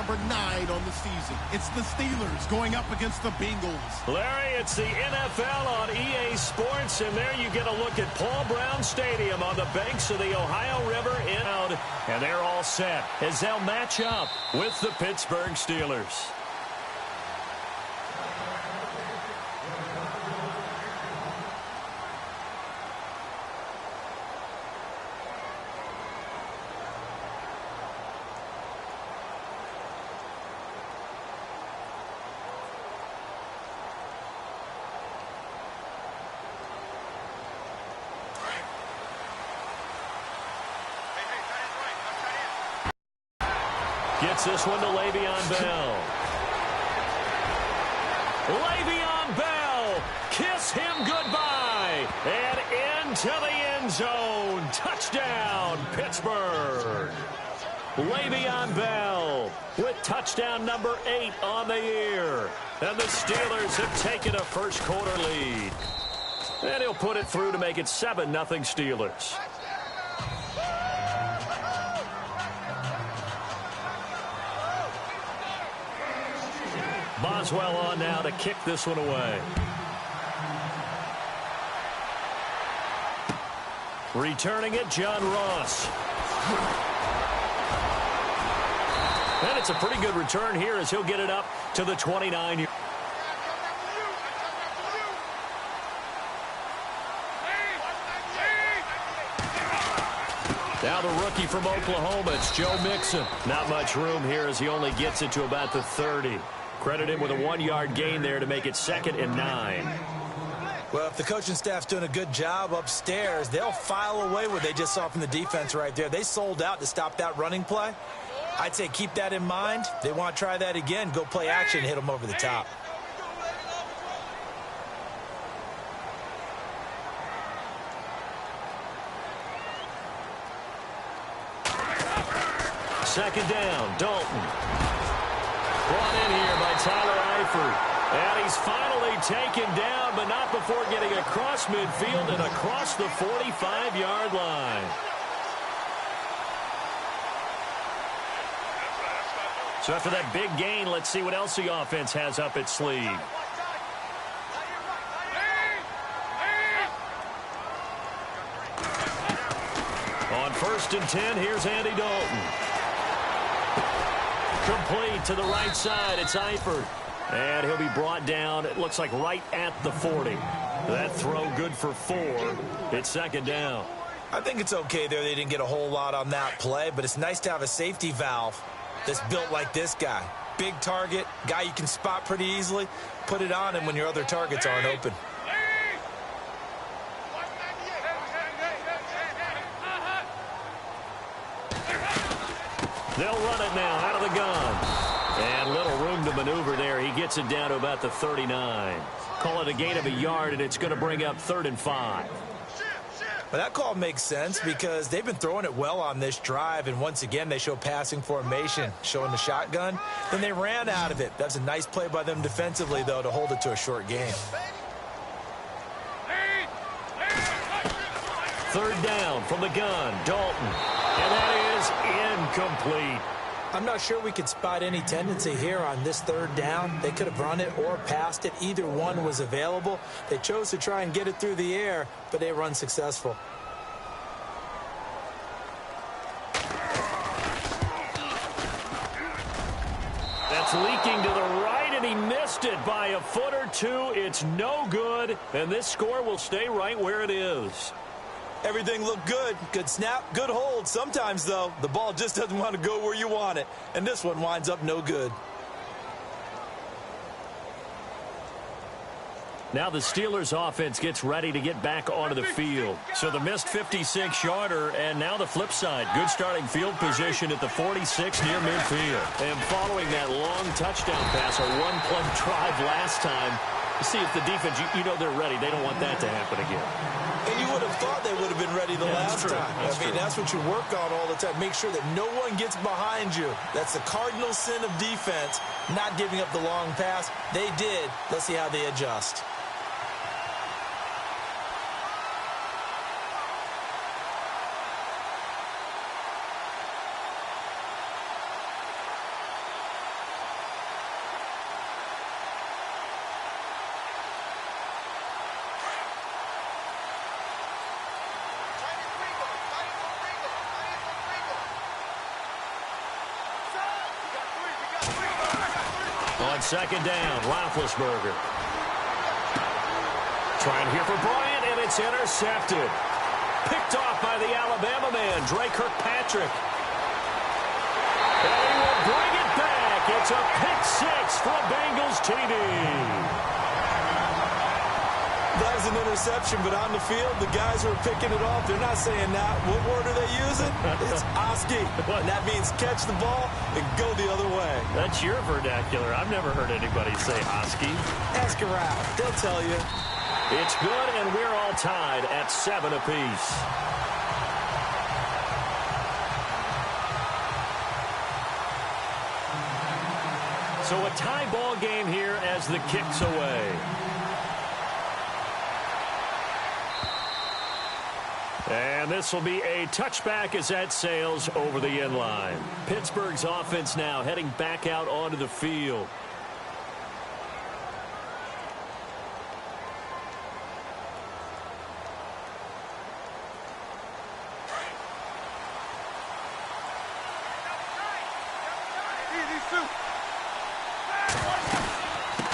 number 9 on the season. It's the Steelers going up against the Bengals. Larry, it's the NFL on EA Sports, and there you get a look at Paul Brown Stadium on the banks of the Ohio River and they're all set as they'll match up with the Pittsburgh Steelers. Gets this one to Le'Veon Bell. Le'Veon Bell, kiss him goodbye. And into the end zone. Touchdown, Pittsburgh. Le'Veon Bell with touchdown number 8 on the year. And the Steelers have taken a first quarter lead. And he'll put it through to make it 7-0 Steelers. Boswell on now to kick this one away. Returning it, John Ross. And it's a pretty good return here as he'll get it up to the 29. Now the rookie from Oklahoma, it's Joe Mixon. Not much room here as he only gets it to about the 30. Credit him with a 1-yard gain there to make it 2nd and 9. Well, if the coaching staff's doing a good job upstairs, they'll file away what they just saw from the defense right there. They sold out to stop that running play. I'd say keep that in mind. They want to try that again. Go play action and hit them over the top. Second down, Dalton. Brought in here by Tyler Eifert. And he's finally taken down, but not before getting across midfield and across the 45-yard line. So after that big gain, let's see what else the offense has up its sleeve. On 1st and 10, here's Andy Dalton. Complete to the right side. It's Eifert. And he'll be brought down, it looks like right at the 40. That throw good for 4. It's 2nd down. I think it's okay there. They didn't get a whole lot on that play, but it's nice to have a safety valve that's built like this guy. Big target, guy you can spot pretty easily. Put it on him when your other targets aren't open. They'll run it now out of the gun. And little room to maneuver there. He gets it down to about the 39. Call it a gain of a yard, and it's going to bring up 3rd and 5. Well, that call makes sense because they've been throwing it well on this drive, and once again they show passing formation, showing the shotgun. Then they ran out of it. That's a nice play by them defensively, though, to hold it to a short game. 3rd down from the gun, Dalton. And that is incomplete. I'm not sure we could spot any tendency here on this 3rd down. They could have run it or passed it. Either one was available. They chose to try and get it through the air, but they run successful. That's leaking to the right, and he missed it by a foot or 2. It's no good, and this score will stay right where it is. Everything looked good. Good snap, good hold. Sometimes, though, the ball just doesn't want to go where you want it. And this one winds up no good. Now the Steelers offense gets ready to get back onto the field. So the missed 56-yarder, and now the flip side. Good starting field position at the 46 near midfield. And following that long touchdown pass, a one-play drive last time, see if the defense, you know they're ready. They don't want that to happen again. And you would have thought they would have been ready the last time. I mean, that's what you work on all the time. Make sure that no one gets behind you. That's the cardinal sin of defense, not giving up the long pass. They did. Let's see how they adjust. On second down, Roethlisberger. Trying here for Bryant, and it's intercepted. Picked off by the Alabama man, Dre Kirkpatrick. And he will bring it back. It's a pick six for Bengals TD. That was an interception, but on the field, the guys who are picking it off, they're not saying that. What word are they using? It's Oski. And that means catch the ball and go the other way. That's your vernacular. I've never heard anybody say Oski. Ask around. They'll tell you. It's good, and we're all tied at 7 apiece. So a tie ball game here as the kick's away. And this will be a touchback as that sails over the end line. Pittsburgh's offense now heading back out onto the field.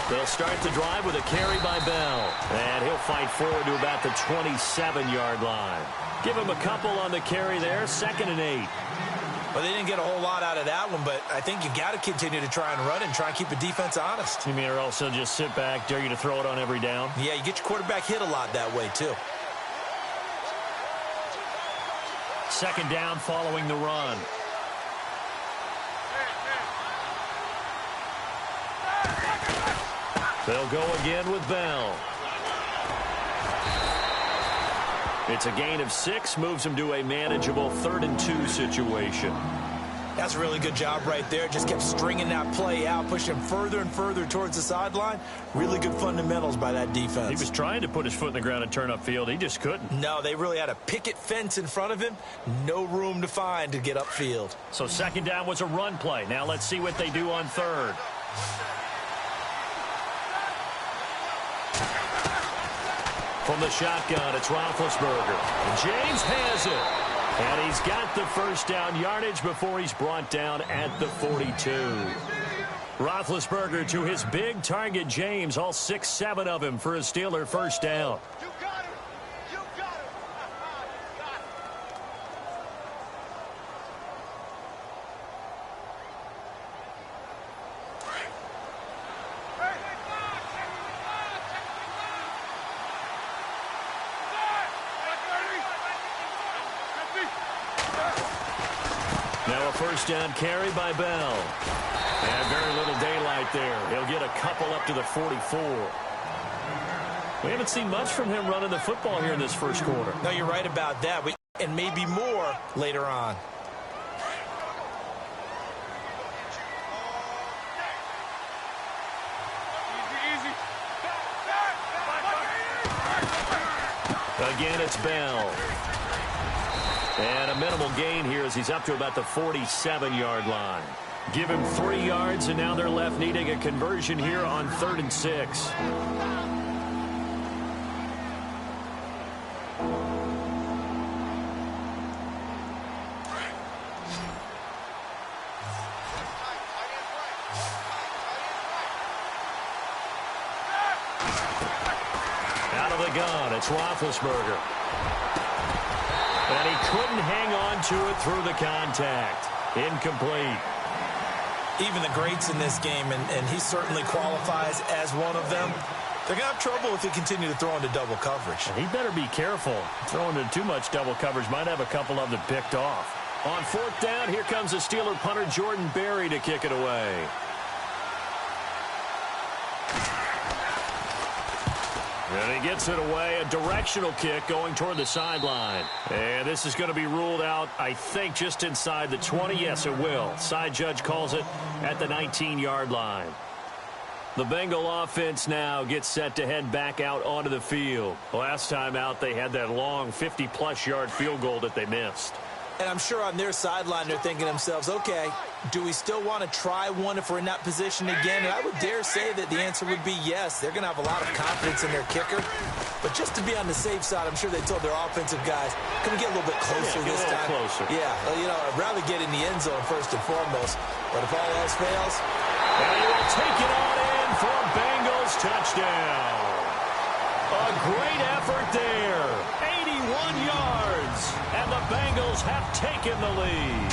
They'll start the drive with a carry by Bell. And he'll fight forward to about the 27-yard line. Give him a couple on the carry there, 2nd and 8. Well, they didn't get a whole lot out of that one, but I think you got to continue to try and run and try and keep the defense honest. You mean or also just sit back, dare you to throw it on every down? Yeah, you get your quarterback hit a lot that way, too. 2nd down following the run. They'll go again with Bell. It's a gain of 6, moves him to a manageable 3rd and 2 situation. That's a really good job right there. Just kept stringing that play out, pushing him further and further towards the sideline. Really good fundamentals by that defense. He was trying to put his foot in the ground and turn upfield. He just couldn't. No, they really had a picket fence in front of him. No room to find to get upfield. So 2nd down was a run play. Now let's see what they do on 3rd. From the shotgun, it's Roethlisberger. James has it. And he's got the first down yardage before he's brought down at the 42. Roethlisberger to his big target, James, all 6-7 of him for a Steeler first down. You got him. You got him. Now a first down carry by Bell. And very little daylight there. He'll get a couple up to the 44. We haven't seen much from him running the football here in this first quarter. No, you're right about that. And maybe more later on. Again, it's Bell. And a minimal gain here as he's up to about the 47-yard line. Give him 3 yards, and now they're left needing a conversion here on 3rd and 6. Out of the gun, it's Roethlisberger. And he couldn't hang on to it through the contact. Incomplete. Even the greats in this game, and he certainly qualifies as one of them, they're going to have trouble if they continue to throw into double coverage. And he better be careful. Throwing into too much double coverage might have a couple of them picked off. On 4th down, here comes the Steeler punter Jordan Berry to kick it away. And he gets it away, a directional kick going toward the sideline. And this is going to be ruled out, I think, just inside the 20. Yes, it will. Side judge calls it at the 19-yard line. The Bengal offense now gets set to head back out onto the field. Last time out, they had that long 50-plus yard field goal that they missed. And I'm sure on their sideline they're thinking to themselves, okay, do we still want to try one if we're in that position again? And I would dare say that the answer would be yes. They're going to have a lot of confidence in their kicker. But just to be on the safe side, I'm sure they told their offensive guys, can we get a little bit closer this time? Closer. Yeah, well, you know, I'd rather get in the end zone first and foremost. But if all else fails, And he will take it on in for a Bengals touchdown. A great effort there. 81 yards. And the Bengals have taken the lead.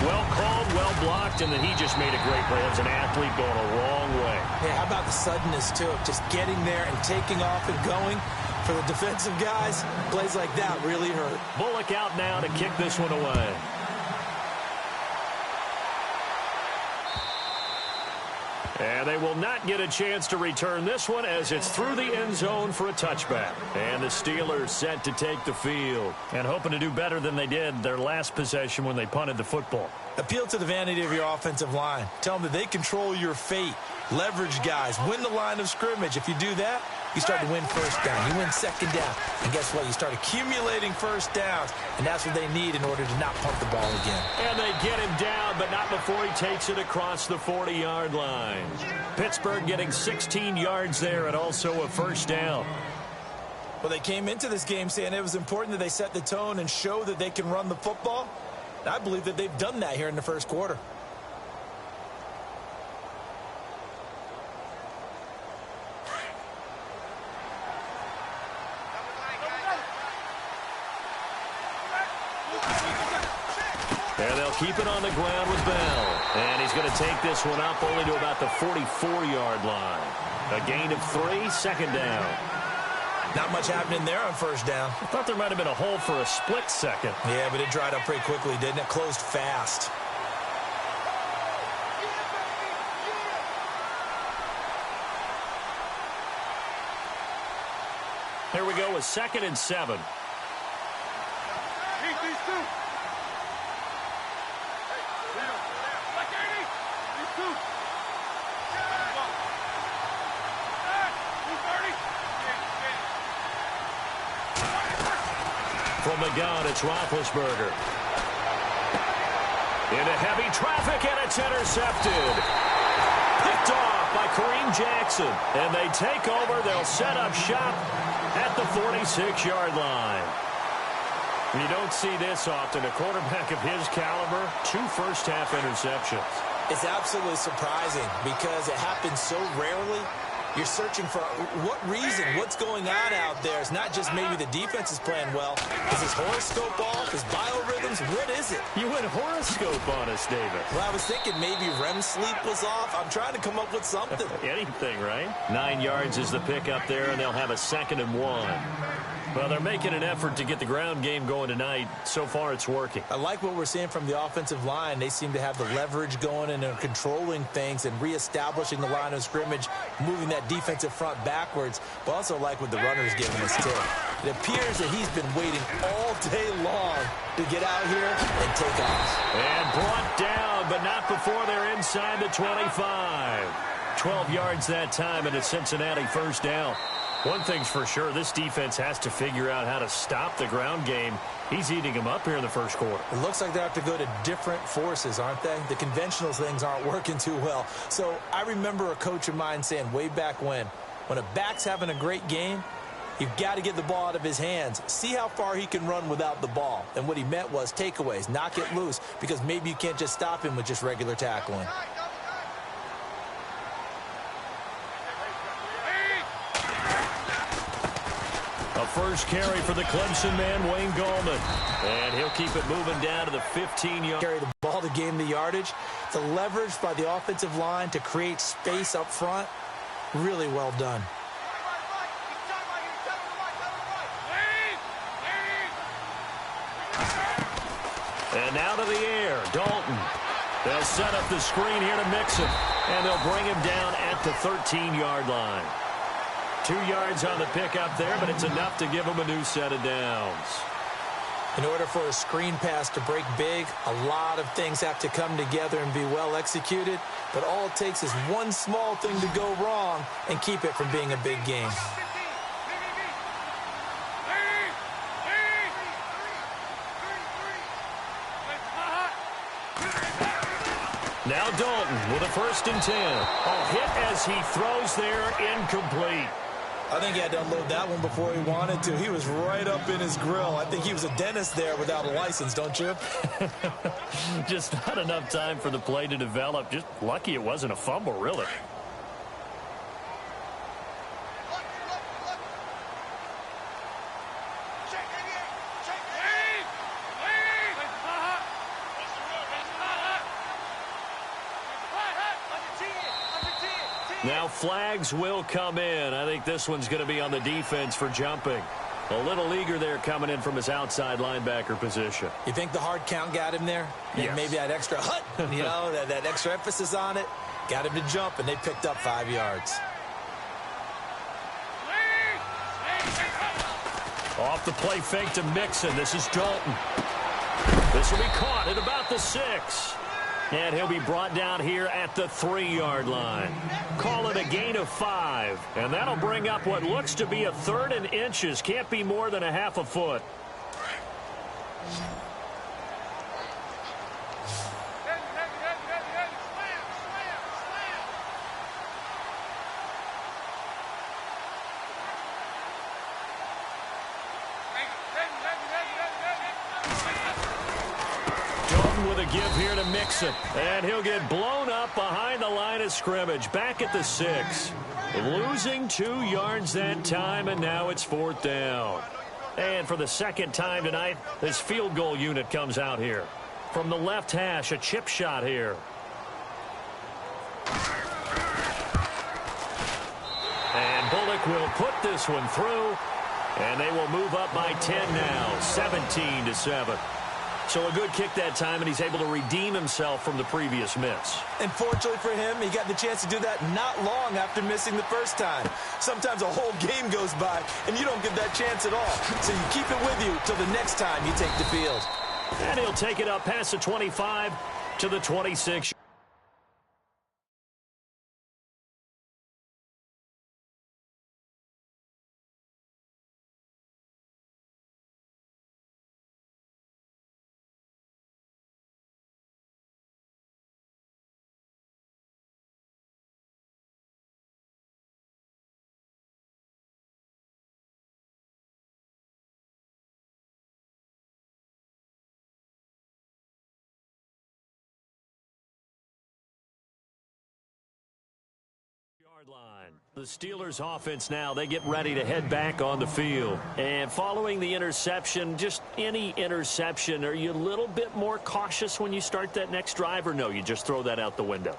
Well called, well blocked, and then he just made a great play. As an athlete going a long way. Yeah, how about the suddenness, too? Just getting there and taking off and going. For the defensive guys, plays like that really hurt. Bullock out now to kick this one away. And they will not get a chance to return this one as it's through the end zone for a touchback. And the Steelers set to take the field and hoping to do better than they did their last possession when they punted the football. Appeal to the vanity of your offensive line. Tell them that they control your fate. Leverage guys. Win the line of scrimmage. If you do that, you start to win first down. You win second down. And guess what? You start accumulating first downs. And that's what they need in order to not pump the ball again. And they get him down, but not before he takes it across the 40-yard line. Pittsburgh getting 16 yards there and also a first down. Well, they came into this game saying it was important that they set the tone and show that they can run the football. I believe that they've done that here in the first quarter. And they'll keep it on the ground with Bell. And he's going to take this one up only to about the 44-yard line. A gain of 3, second down. Not much happening there on first down. I thought there might have been a hole for a split second. Yeah, but it dried up pretty quickly, didn't it? Closed fast. Here we go with 2nd and 7. From the gun, it's Roethlisberger. Into heavy traffic, and it's intercepted. Picked off by Kareem Jackson. And they take over. They'll set up shop at the 46-yard line. You don't see this often. A quarterback of his caliber, 2 first-half interceptions. It's absolutely surprising because it happens so rarely. You're searching for what reason, what's going on out there. It's not just maybe the defense is playing well. Is his horoscope off? His biorhythms? What is it? You went horoscope on us, David. Well, I was thinking maybe REM sleep was off. I'm trying to come up with something. Anything, right? 9 yards is the pick up there, and they'll have a 2nd and 1. Well, they're making an effort to get the ground game going tonight. So far, it's working. I like what we're seeing from the offensive line. They seem to have the leverage going and they're controlling things and reestablishing the line of scrimmage, moving that defensive front backwards. But also like what the runner's giving us, too. It appears that he's been waiting all day long to get out here and take off. And brought down, but not before they're inside the 25. 12 yards that time, and a Cincinnati first down. One thing's for sure, this defense has to figure out how to stop the ground game. He's eating them up here in the first quarter. It looks like they have to go to different forces, aren't they? The conventional things aren't working too well. So I remember a coach of mine saying way back when a back's having a great game, you've got to get the ball out of his hands. See how far he can run without the ball. And what he meant was takeaways, knock it loose, because maybe you can't just stop him with just regular tackling. A first carry for the Clemson man, Wayne Gallman. And he'll keep it moving down to the 15-yard. Carry the ball to gain the yardage. The leverage by the offensive line to create space up front. Really well done. And now to the air, Dalton. They'll set up the screen here to Mixon. And they'll bring him down at the 13-yard line. 2 yards on the pickup there, but it's enough to give him a new set of downs. In order for a screen pass to break big, a lot of things have to come together and be well executed. But all it takes is one small thing to go wrong and keep it from being a big game. Now Dalton with a 1st and 10. A hit as he throws there, incomplete. I think he had to unload that one before he wanted to. He was right up in his grill. I think he was a dentist there without a license, don't you? Just not enough time for the play to develop. Just lucky it wasn't a fumble, really. Now flags will come in. I think this one's going to be on the defense for jumping. A little eager there coming in from his outside linebacker position. You think the hard count got him there? Yes. Maybe that extra hut, you know, that extra emphasis on it. Got him to jump, and they picked up 5 yards. Off the play fake to Mixon. This is Dalton. This will be caught at about the 6. And he'll be brought down here at the 3-yard line. Call it a gain of 5. And that'll bring up what looks to be a 3rd and inches. Can't be more than a half a foot. With a give here to Mixon. And he'll get blown up behind the line of scrimmage. Back at the 6. Losing 2 yards that time, and now it's 4th down. And for the second time tonight, this field goal unit comes out here. From the left hash, a chip shot here. And Bullock will put this one through. And they will move up by 10 now, 17-7. So a good kick that time, and he's able to redeem himself from the previous miss. And fortunately for him, he got the chance to do that not long after missing the first time. Sometimes a whole game goes by, and you don't get that chance at all. So you keep it with you till the next time you take the field. And he'll take it up past the 25 to the 26. Line. The Steelers offense now, they get ready to head back on the field. And following the interception, just any interception, are you a little bit more cautious when you start that next drive, or no, you just throw that out the window?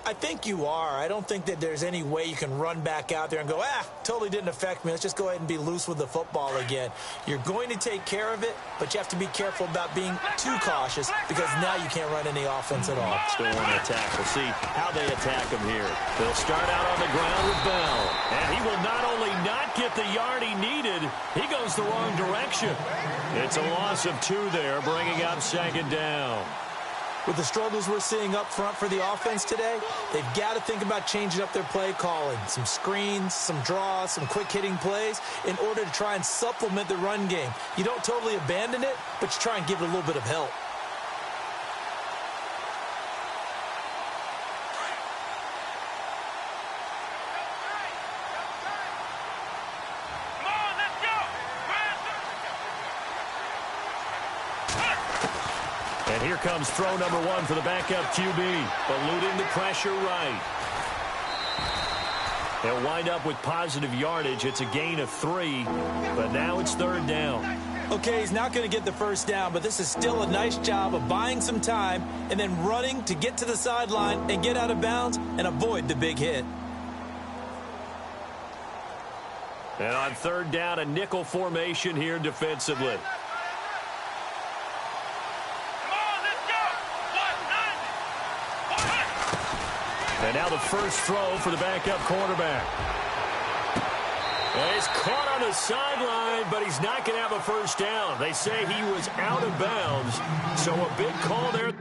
I think you are. I don't think that there's any way you can run back out there and go, totally didn't affect me. Let's just go ahead and be loose with the football again. You're going to take care of it, but you have to be careful about being too cautious because now you can't run any offense at all. Still want to attack. We'll see how they attack him here. They'll start out on the ground with Bell. And he will not only not get the yard he needed, he goes the wrong direction. It's a loss of 2 there, bringing up 2nd down. With the struggles we're seeing up front for the offense today, they've got to think about changing up their play calling. Some screens, some draws, some quick-hitting plays in order to try and supplement the run game. You don't totally abandon it, but you try and give it a little bit of help. And here comes throw number 1 for the backup QB. Eluding the pressure right. They'll wind up with positive yardage. It's a gain of 3, but now it's 3rd down. Okay, he's not going to get the first down, but this is still a nice job of buying some time and then running to get to the sideline and get out of bounds and avoid the big hit. And on 3rd down, a nickel formation here defensively. And now the first throw for the backup quarterback. And he's caught on the sideline, but he's not going to have a first down. They say he was out of bounds, so a big call there.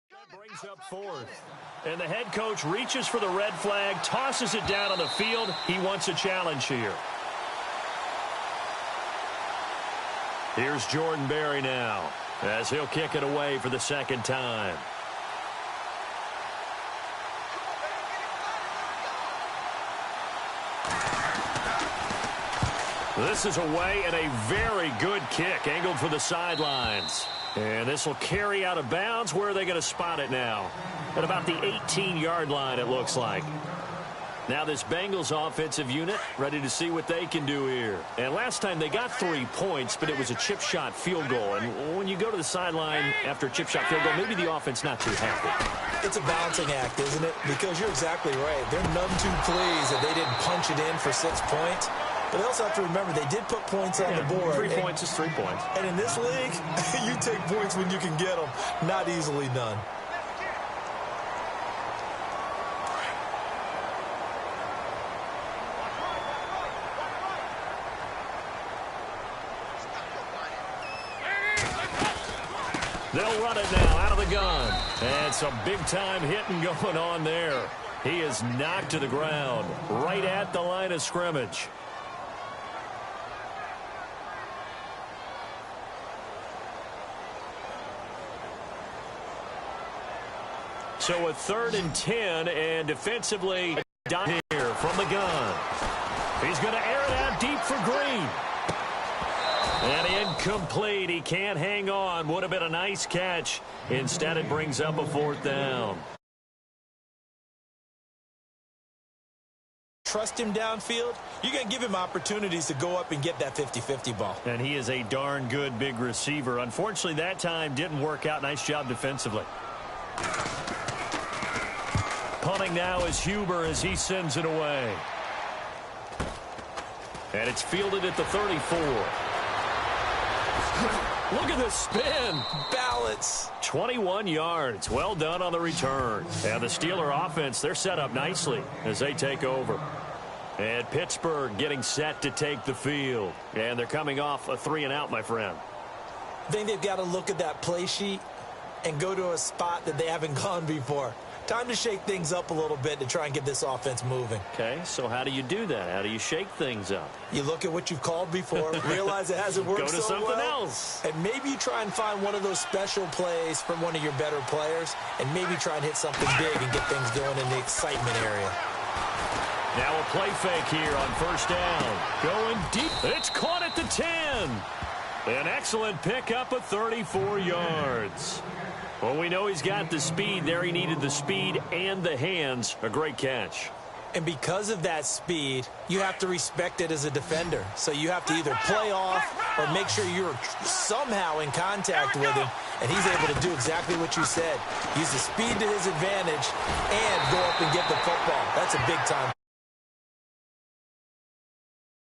That brings up 4th. And the head coach reaches for the red flag, tosses it down on the field. He wants a challenge here. Here's Jordan Berry now, as he'll kick it away for the 2nd time. This is away and a very good kick angled for the sidelines. And this will carry out of bounds. Where are they going to spot it now? At about the 18-yard line, it looks like. Now this Bengals offensive unit ready to see what they can do here. And last time they got 3 points, but it was a chip shot field goal. And when you go to the sideline after a chip shot field goal, maybe the offense not too happy. It's a balancing act, isn't it? Because you're exactly right. They're none too pleased that they didn't punch it in for 6 points. But they also have to remember they did put points on the board. 3 points is 3 points. And in this league, you take points when you can get them. Not easily done. They'll run it now out of the gun. And some big-time hitting going on there. He is knocked to the ground right at the line of scrimmage. So a 3rd and 10, and defensively down here from the gun. He's going to air it out deep for Green. And incomplete. He can't hang on. Would have been a nice catch. Instead, it brings up a 4th down. Trust him downfield, you're going to give him opportunities to go up and get that 50-50 ball. And he is a darn good big receiver. Unfortunately, that time didn't work out. Nice job defensively. Punting now is Huber as he sends it away. And it's fielded at the 34. Look at the spin. Balance. 21 yards. Well done on the return. And the Steeler offense, they're set up nicely as they take over. And Pittsburgh getting set to take the field. And they're coming off a 3-and-out, my friend. I think they've got to look at that play sheet and go to a spot that they haven't gone before. Time to shake things up a little bit to try and get this offense moving. Okay, so how do you do that? How do you shake things up? You look at what you've called before, realize it hasn't worked Go to so something well, else. and maybe you try and find one of those special plays from one of your better players, and maybe try and hit something big and get things going in the excitement area. Now a play fake here on 1st down. Going deep. It's caught at the 10. An excellent pickup of 34 yards. Well, we know he's got the speed there. He needed the speed and the hands. A great catch. And because of that speed, you have to respect it as a defender. So you have to either play off or make sure you're somehow in contact with him. And he's able to do exactly what you said. Use the speed to his advantage and go up and get the football. That's a big-time